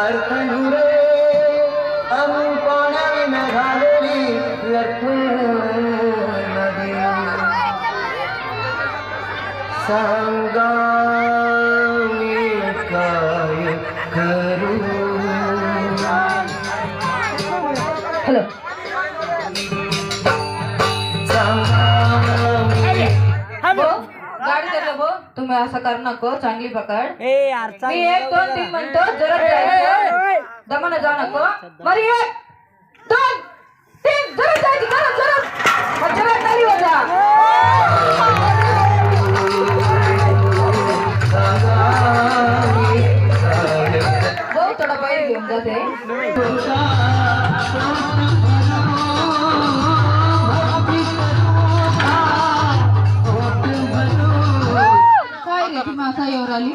अर्थनुरे आम्ही पाण्याने घालली नदी सांगा मी काय करू. हॅलो गाडी देतो भाऊ, तुम्ही असं करू नको. चांगली पकड. मी 1 2 3 म्हणतो, जरा जायचं, दमानं जाऊ नको. मरी 1 2 3 जरा जायची, जरा ताली वाजा. भाऊ थोडा बाहेर घेऊन जाते. मासा येवर आली.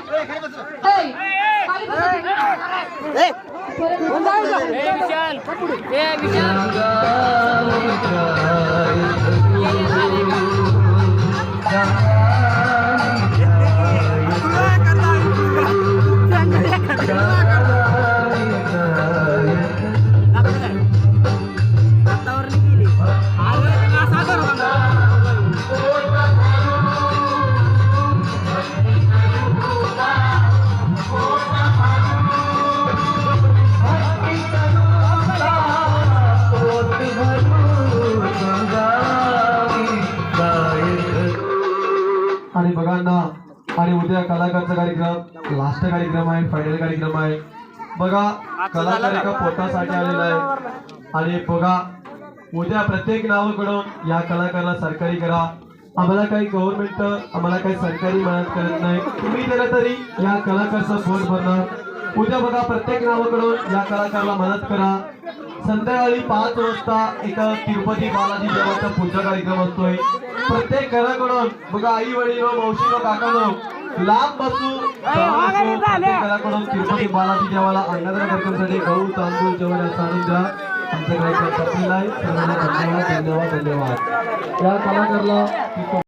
आणि बघा ना, आणि उद्या कलाकारचा कार्यक्रम, लास्ट कार्यक्रम आहे, फायनल कार्यक्रम आहे. बघा कलाकार एका पोटासाठी आलेला आहे. आणि बघा उद्या प्रत्येक नावाकडून या कलाकाराला सरकारी करा. आम्हाला काही गव्हर्नमेंट, आम्हाला काही सरकारी मदत करत नाही. तुम्ही दिलं तरी या कलाकारचा पोट भरणार. उद्या बघा प्रत्येक नावाकडून या कलाकाराला मदत करा. संध्याकाळी 5 वाजता एका तिरुपती बालाजी देवाचा पूजा कार्यक्रम असतोय. प्रत्येक घराकडून बघा आई वडील व मावशी व काकानो लांब बसून प्रत्येक घराकडून तिरुपती बालाजी देवाला अन्नदान कार्यक्रमासाठी गहू तांदूळ जेवण आणून द्या. आमच्या कार्यक्रम संपलेला आहे. धन्यवाद धन्यवाद धन्यवाद. या कलाकाराला